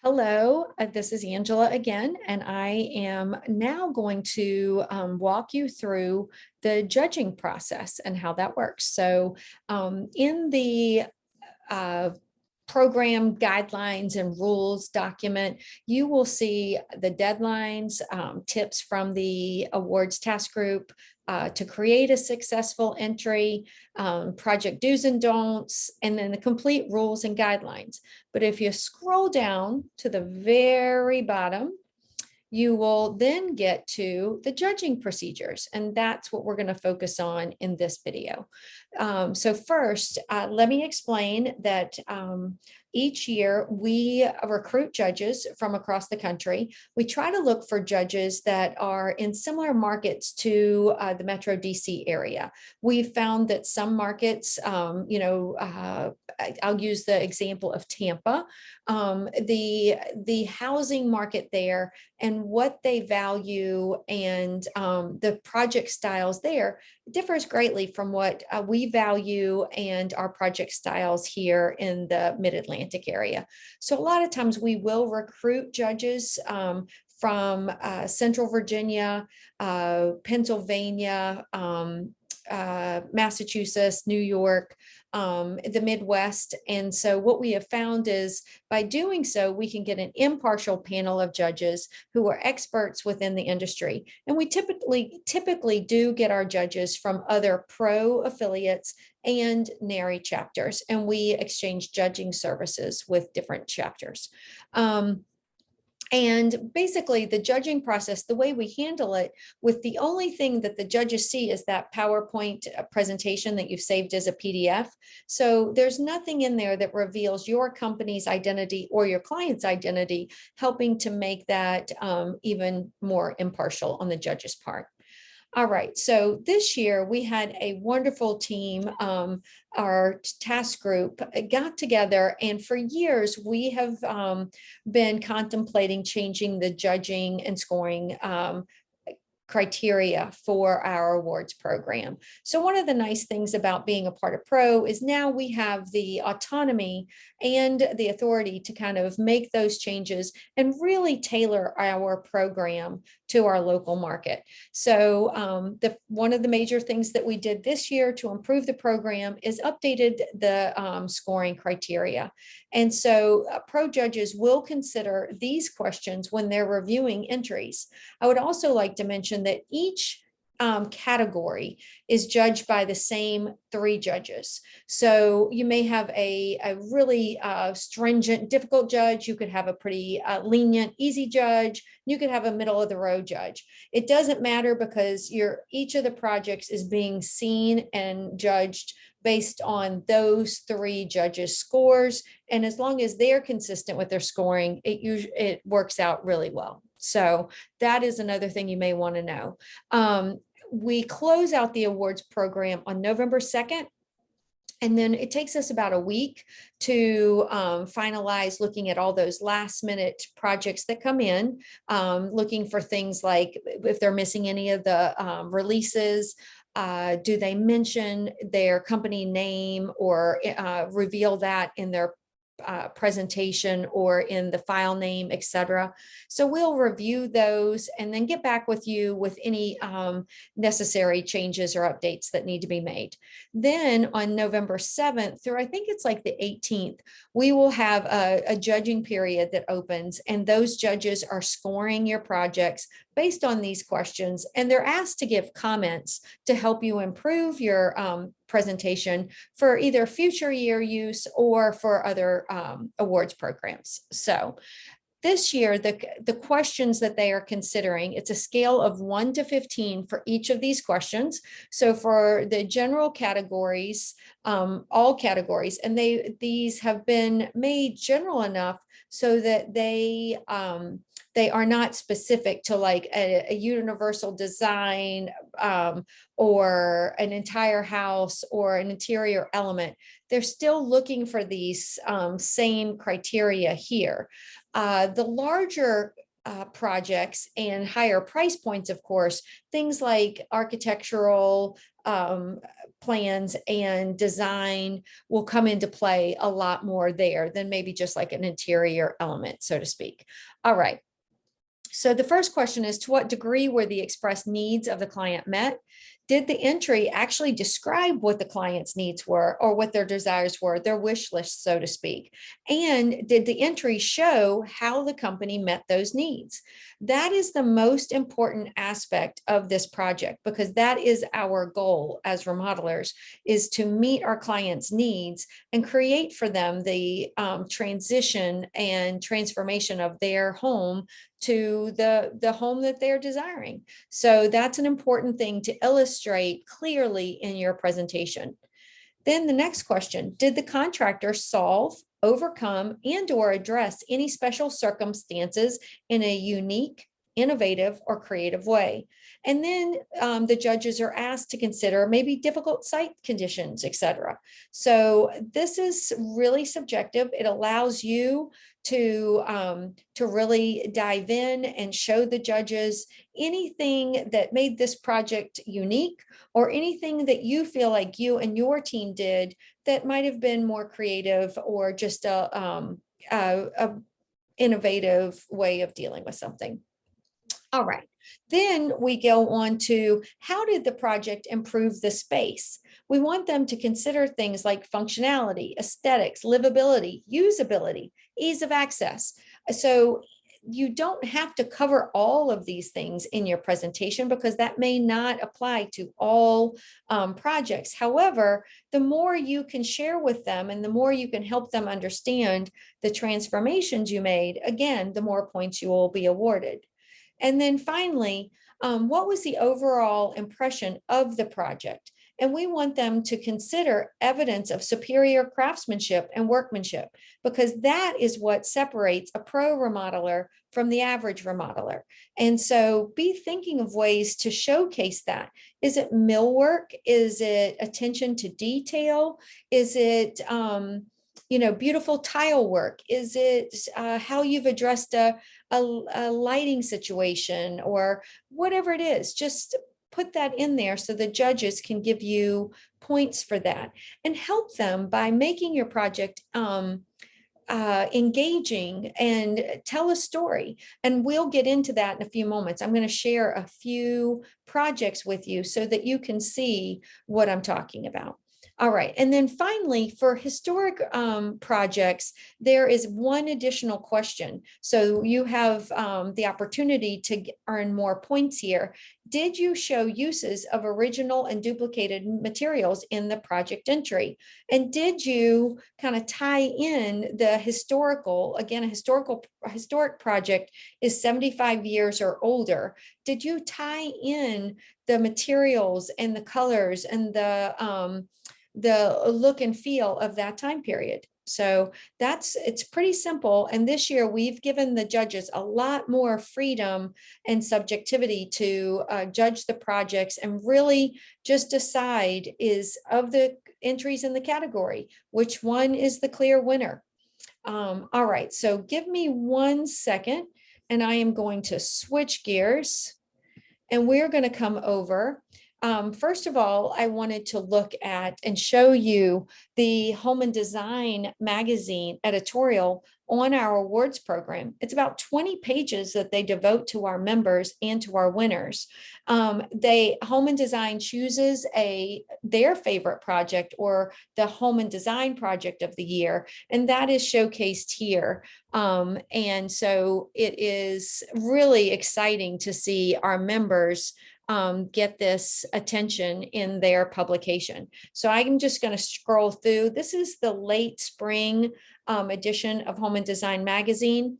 Hello, this is Angela again, and I am now going to walk you through the judging process and how that works. In the uh, program guidelines and rules document, you will see the deadlines, tips from the awards task group to create a successful entry, project do's and don'ts, and then the complete rules and guidelines. But if you scroll down to the very bottom, you will then get to the judging procedures, and that's what we're going to focus on in this video. So first, let me explain that each year we recruit judges from across the country. We try to look for judges that are in similar markets to the Metro DC area. We've found that some markets, I'll use the example of Tampa, the housing market there and what they value and the project styles there differs greatly from what we value and our project styles here in the Mid-Atlantic area. So a lot of times we will recruit judges from Central Virginia, Pennsylvania, Massachusetts, New York, the Midwest. And so what we have found is by doing so, we can get an impartial panel of judges who are experts within the industry. And we typically do get our judges from other PRO affiliates and NARI chapters, and we exchange judging services with different chapters. And basically the judging process, the way we handle it, with the only thing that the judges see is that PowerPoint presentation that you've saved as a PDF. So there's nothing in there that reveals your company's identity or your client's identity, helping to make that even more impartial on the judge's part. All right, so this year we had a wonderful team. Our task group got together, and for years we have been contemplating changing the judging and scoring criteria for our awards program. So one of the nice things about being a part of PRO is now we have the autonomy and the authority to kind of make those changes and really tailor our program to our local market. So one of the major things that we did this year to improve the program is updated the scoring criteria. And so PRO judges will consider these questions when they're reviewing entries. I would also like to mention that each category is judged by the same 3 judges. So you may have a really stringent, difficult judge. You could have a pretty lenient, easy judge. You could have a middle of the road judge. It doesn't matter because each of the projects is being seen and judged based on those 3 judges' scores. And as long as they're consistent with their scoring, it works out really well. So that is another thing you may want to know. We close out the awards program on November 2nd. And then it takes us about a week to finalize looking at all those last minute projects that come in, looking for things like if they're missing any of the releases. Do they mention their company name or reveal that in their presentation or in the file name, etc. So we'll review those and then get back with you with any necessary changes or updates that need to be made. Then on November 7th through I think it's like the 18th, we will have a judging period that opens, and those judges are scoring your projects based on these questions, and they're asked to give comments to help you improve your presentation for either future year use or for other awards programs. So this year, the questions that they are considering, it's a scale of 1 to 15 for each of these questions. So for the general categories, all categories, and these have been made general enough so that they are not specific to like a universal design or an entire house or an interior element. They're still looking for these same criteria here. The larger projects and higher price points, of course, things like architectural plans and design will come into play a lot more there than maybe just like an interior element, so to speak. All right. So the first question is, to what degree were the expressed needs of the client met? Did the entry actually describe what the client's needs were or what their desires were, their wish list, so to speak? And did the entry show how the company met those needs? That is the most important aspect of this project, because that is our goal as remodelers, is to meet our clients' needs and create for them the transition and transformation of their home to the home that they're desiring. So that's an important thing to illustrate clearly in your presentation. Then the next question, did the contractor solve, overcome, and or address any special circumstances in a unique, innovative, or creative way? And then the judges are asked to consider maybe difficult site conditions, etc. So this is really subjective. It allows you to really dive in and show the judges anything that made this project unique, or anything that you feel like you and your team did that might have been more creative, or just a innovative way of dealing with something. All right. Then we go on to, how did the project improve the space? We want them to consider things like functionality, aesthetics, livability, usability, ease of access. So you don't have to cover all of these things in your presentation, because that may not apply to all projects. However, the more you can share with them and the more you can help them understand the transformations you made, again, the more points you will be awarded. And then finally, what was the overall impression of the project? And we want them to consider evidence of superior craftsmanship and workmanship, because that is what separates a pro remodeler from the average remodeler. And so be thinking of ways to showcase that. Is it millwork? Is it attention to detail? Is it beautiful tile work? Is it how you've addressed a lighting situation, or whatever it is? Just put that in there so the judges can give you points for that, and help them by making your project engaging, and tell a story. And we'll get into that in a few moments. I'm going to share a few projects with you so that you can see what I'm talking about. All right. And then finally, for historic projects, there is one additional question. So you have the opportunity to earn more points here. Did you show uses of original and duplicated materials in the project entry? And did you kind of tie in the historical, again, a historic project is 75 years or older. Did you tie in the materials and the colors and the look and feel of that time period? So it's pretty simple. And this year we've given the judges a lot more freedom and subjectivity to judge the projects, and really just decide, is of the entries in the category, which one is the clear winner. All right, so give me 1 second and I am going to switch gears, and we're going to come over. First of all, I wanted to look at and show you the Home and Design magazine editorial on our awards program. It's about 20 pages that they devote to our members and to our winners. Home and Design chooses their favorite project, or the Home and Design project of the year, and that is showcased here. And so it is really exciting to see our members get this attention in their publication. So I'm just going to scroll through. This is the late spring edition of Home and Design magazine.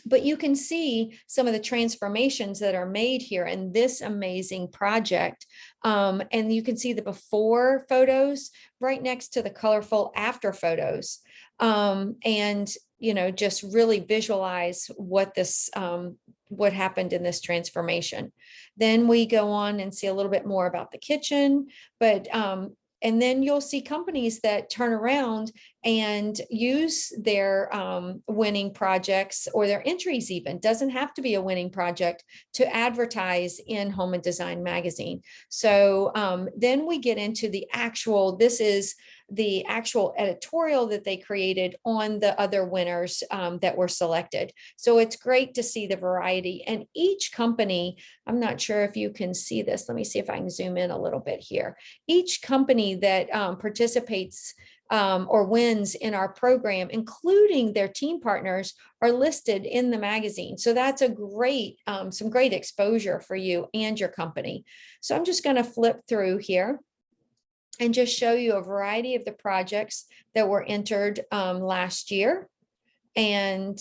But you can see some of the transformations that are made here in this amazing project. And you can see the before photos right next to the colorful after photos. And just really visualize what happened in this transformation. Then we go on and see a little bit more about the kitchen, but and then you'll see companies that turn around and use their winning projects or their entries even. Doesn't have to be a winning project to advertise in Home and Design magazine. So then we get into the actual, this is the actual editorial that they created on the other winners that were selected. So it's great to see the variety, and each company, I'm not sure if you can see this. Let me see if I can zoom in a little bit here. Each company that participates or wins in our program, including their team partners, are listed in the magazine. So that's a great, some great exposure for you and your company. So I'm just going to flip through here and just show you a variety of the projects that were entered last year. And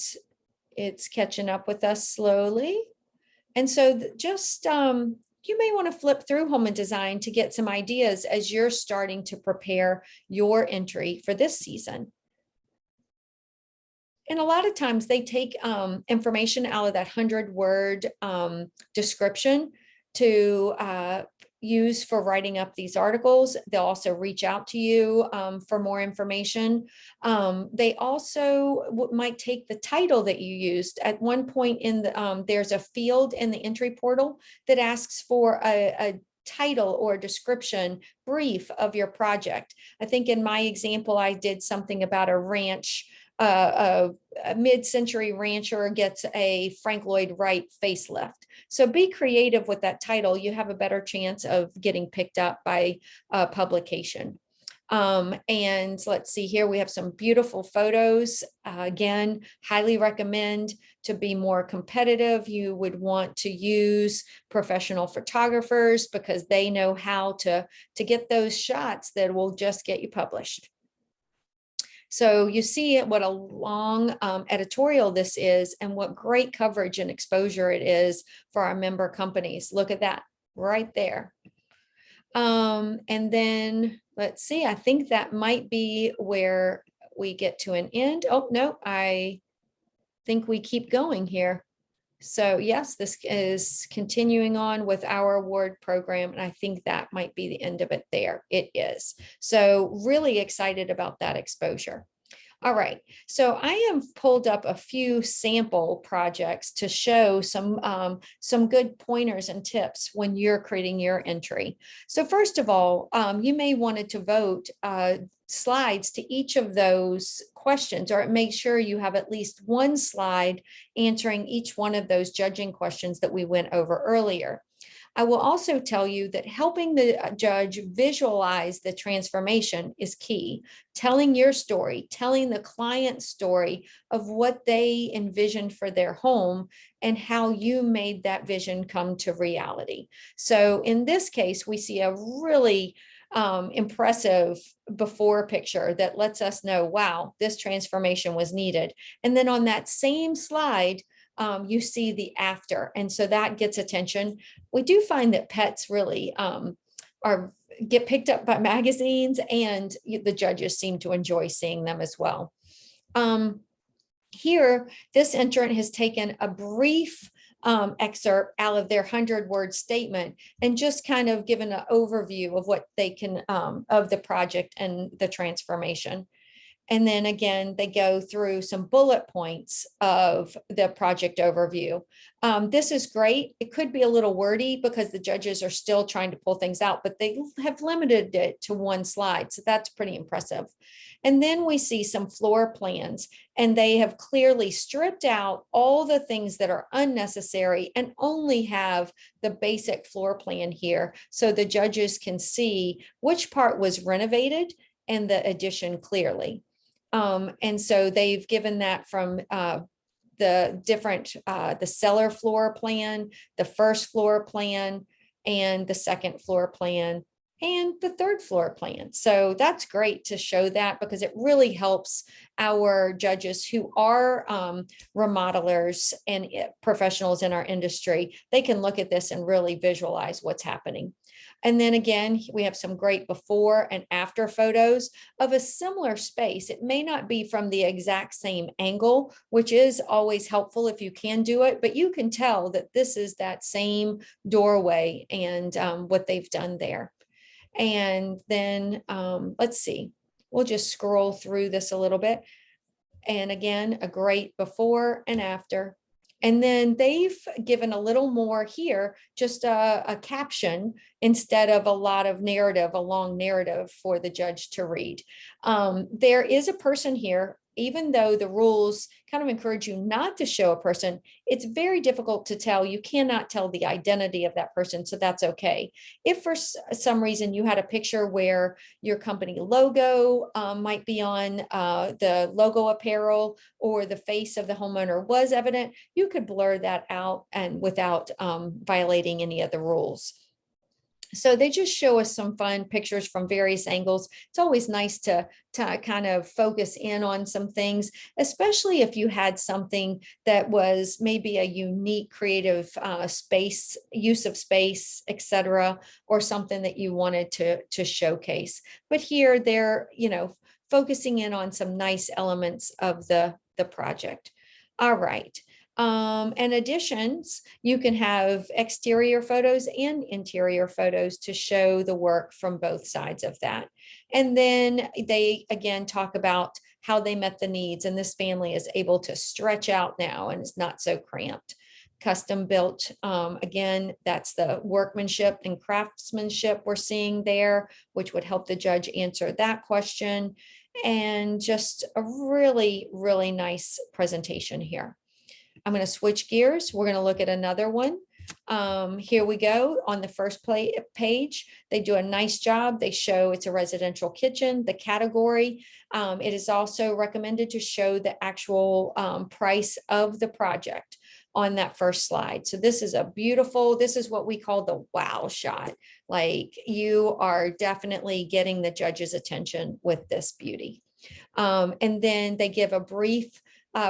it's catching up with us slowly. And so just, you may want to flip through Home and Design to get some ideas as you're starting to prepare your entry for this season. And a lot of times they take information out of that 100-word description to use for writing up these articles. They'll also reach out to you for more information. They also might take the title that you used. At one point in the, there's a field in the entry portal that asks for a title or description brief of your project. I think in my example, I did something about a ranch, a mid-century rancher gets a Frank Lloyd Wright facelift. So be creative with that title. You have a better chance of getting picked up by publication. And let's see here, we have some beautiful photos. Again, highly recommend to be more competitive. You would want to use professional photographers because they know how to get those shots that will just get you published. So you see what a long editorial this is and what great coverage and exposure it is for our member companies. Look at that right there. And then let's see, I think that might be where we get to an end. Oh, no, I think we keep going here. So yes, this is continuing on with our award program, and I think that might be the end of it there. It is. So really excited about that exposure. All right, so I have pulled up a few sample projects to show some good pointers and tips when you're creating your entry. So first of all, you may want to vote slides to each of those questions, or make sure you have at least one slide answering each one of those judging questions that we went over earlier. I will also tell you that helping the judge visualize the transformation is key. Telling your story, telling the client's story of what they envisioned for their home and how you made that vision come to reality. So in this case, we see a really impressive before picture that lets us know, wow, this transformation was needed. And then on that same slide, you see the after. And so that gets attention. We do find that pets really get picked up by magazines, and the judges seem to enjoy seeing them as well. Here, this entrant has taken a brief excerpt out of their 100-word statement and just kind of given an overview of what they can, of the project and the transformation. And then again, they go through some bullet points of the project overview. This is great. It could be a little wordy because the judges are still trying to pull things out, but they have limited it to one slide. So that's pretty impressive. And then we see some floor plans, and they have clearly stripped out all the things that are unnecessary and only have the basic floor plan here. So the judges can see which part was renovated and the addition clearly. And so they've given that from the different, the cellar floor plan, the first floor plan, and the second floor plan, and the third floor plan. So that's great to show that because it really helps our judges who are remodelers and professionals in our industry. They can look at this and really visualize what's happening. And then again, we have some great before and after photos of a similar space. It may not be from the exact same angle, which is always helpful if you can do it, but you can tell that this is that same doorway and what they've done there. And then let's see, We'll just scroll through this a little bit. And again, a great before and after. And then they've given a little more here, just a caption instead of a lot of narrative, a long narrative for the judge to read. There is a person here, even though the rules kind of encourage you not to show a person, it's very difficult to tell. You cannot tell the identity of that person, so that's okay. If for some reason you had a picture where your company logo might be on the logo apparel, or the face of the homeowner was evident, you could blur that out and without violating any of the rules. So they just show us some fun pictures from various angles. It's always nice to kind of focus in on some things, especially if you had something that was maybe a unique creative space, use of space, etc., or something that you wanted to showcase. But here they're, focusing in on some nice elements of the project. All right. And additions, you can have exterior photos and interior photos to show the work from both sides of that. And then they again talk about how they met the needs, and this family is able to stretch out now and is not so cramped. Custom built, again, that's the workmanship and craftsmanship we're seeing there, which would help the judge answer that question. And just a really, really nice presentation here. I'm going to switch gears. We're going to look at another one. Here we go on the first page. They do a nice job. They show it's a residential kitchen, the category. It is also recommended to show the actual price of the project on that first slide. So this is a beautiful, this is what we call the wow shot. Like, you are definitely getting the judge's attention with this beauty. And then they give a brief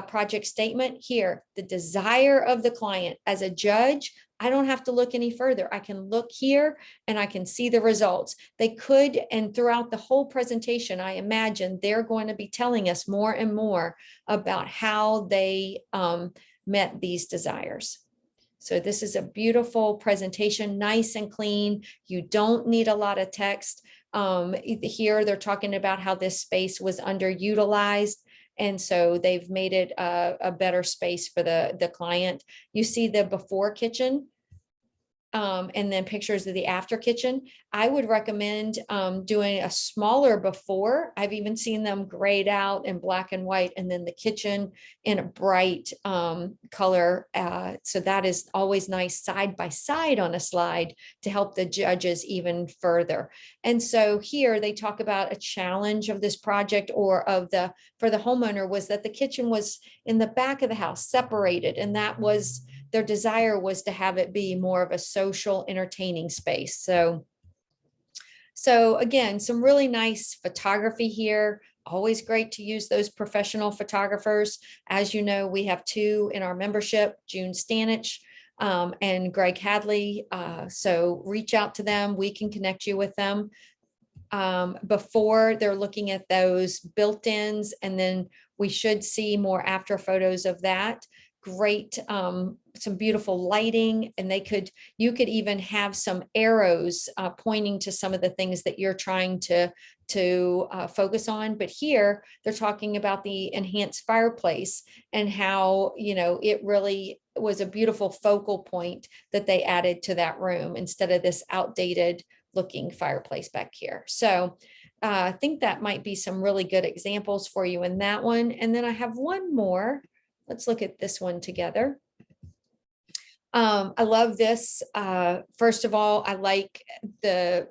project statement here. The desire of the client. As a judge, I don't have to look any further. I can look here and I can see the results. They could, and throughout the whole presentation, I imagine they're going to be telling us more and more about how they met these desires. So this is a beautiful presentation, nice and clean. You don't need a lot of text. Here they're talking about how this space was underutilized, and so they've made it a better space for the client. You see the before kitchen, and then pictures of the after kitchen. I would recommend doing a smaller before. I've even seen them grayed out in black and white, and then the kitchen in a bright color. So that is always nice side by side on a slide to help the judges even further. And so here they talk about a challenge of this project, or for the homeowner, was that the kitchen was in the back of the house, separated, and that was their desire, was to have it be more of a social entertaining space. So again, some really nice photography here. Always great to use those professional photographers. As you know, we have two in our membership, June Stanich and Greg Hadley. So reach out to them. We can connect you with them. Before, they're looking at those built-ins, and then we should see more after photos of that. Great, some beautiful lighting, and you could even have some arrows pointing to some of the things that you're trying to focus on. But here they're talking about the enhanced fireplace and how, it really was a beautiful focal point that they added to that room instead of this outdated looking fireplace back here. So I think that might be some really good examples for you in that one. And then I have one more. Let's look at this one together. I love this. First of all, I like the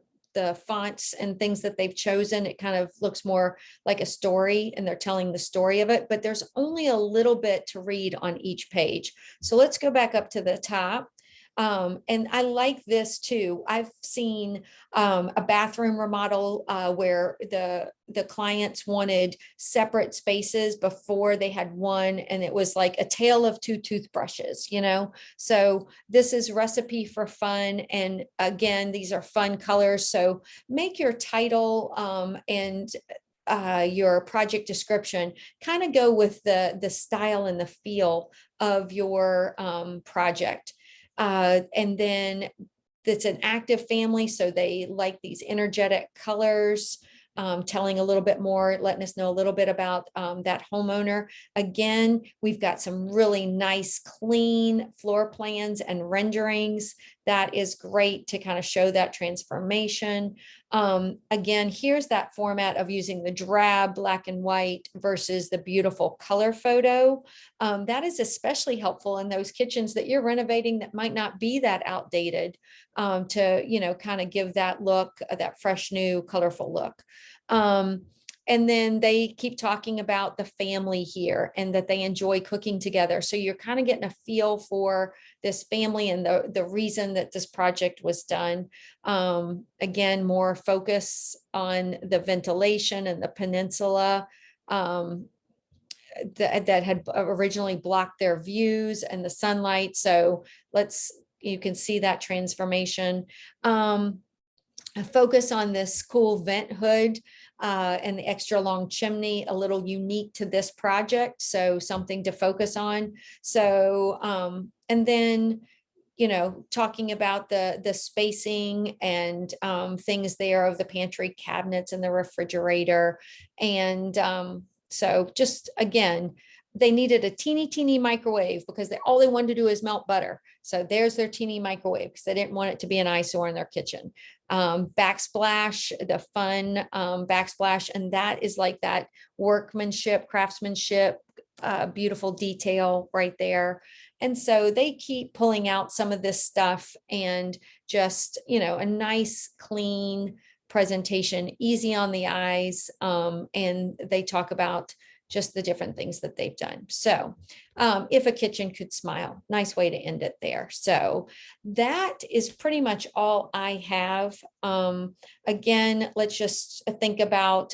fonts and things that they've chosen. It kind of looks more like a story, and they're telling the story of it, but there's only a little bit to read on each page. So let's go back up to the top. And I like this too. I've seen a bathroom remodel where the clients wanted separate spaces before they had one, and it was like a tale of two toothbrushes, So this is recipe for fun. And again, these are fun colors. So make your title and your project description kind of go with the style and the feel of your project. And then it's an active family, so they like these energetic colors. telling a little bit more, letting us know a little bit about that homeowner. Again, we've got some really nice, clean floor plans and renderings. That is great to kind of show that transformation. Again, here's that format of using the drab black and white versus the beautiful color photo. That is especially helpful in those kitchens that you're renovating that might not be that outdated, to, kind of give that look, that fresh, new, colorful look. And then they keep talking about the family here and that they enjoy cooking together. So you're kind of getting a feel for this family and the reason that this project was done. Again, more focus on the ventilation and the peninsula that had originally blocked their views and the sunlight. So you can see that transformation. A focus on this cool vent hood and the extra long chimney, a little unique to this project. So something to focus on. So, and then, talking about the spacing and things there of the pantry cabinets and the refrigerator. And so just again, they needed a teeny microwave because all they wanted to do is melt butter. So there's their teeny microwave because they didn't want it to be an eyesore in their kitchen. Backsplash, the fun backsplash, and that is like that workmanship, craftsmanship, beautiful detail right there. And so they keep pulling out some of this stuff and just, a nice, clean presentation, easy on the eyes. And they talk about just the different things that they've done. So if a kitchen could smile, nice way to end it there. So that is pretty much all I have. Again, let's just think about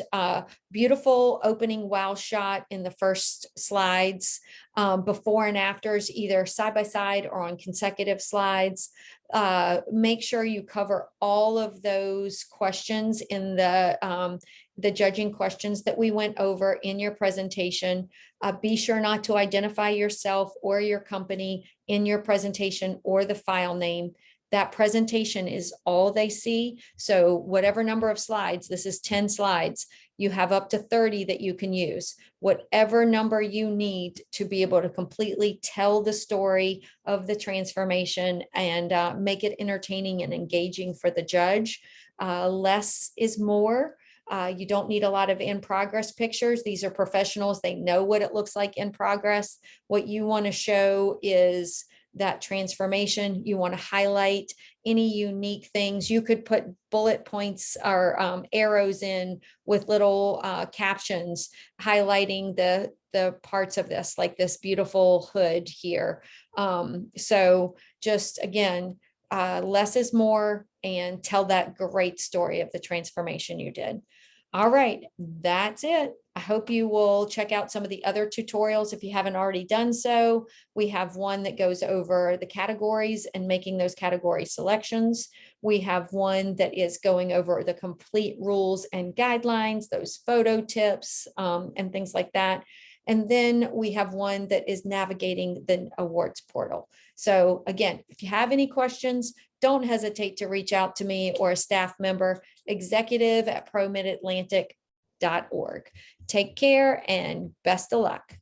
beautiful opening wow shot in the first slides, before and afters, either side by side or on consecutive slides. Make sure you cover all of those questions in the judging questions that we went over in your presentation. Be sure not to identify yourself or your company in your presentation or the file name. That presentation is all they see. So whatever number of slides, this is 10 slides, you have up to 30 that you can use. Whatever number you need to be able to completely tell the story of the transformation and make it entertaining and engaging for the judge. Less is more. You don't need a lot of in progress pictures. These are professionals. They know what it looks like in progress. What you want to show is that transformation. You want to highlight any unique things. You could put bullet points or arrows in with little captions highlighting the parts of this, like this beautiful hood here. So just again, less is more, and tell that great story of the transformation you did. All right, that's it. I hope you will check out some of the other tutorials if you haven't already done so. We have one that goes over the categories and making those category selections. We have one that is going over the complete rules and guidelines, those photo tips, and things like that. And then we have one that is navigating the awards portal. So again, if you have any questions, don't hesitate to reach out to me or a staff member, executive@promidatlantic.org. Take care and best of luck.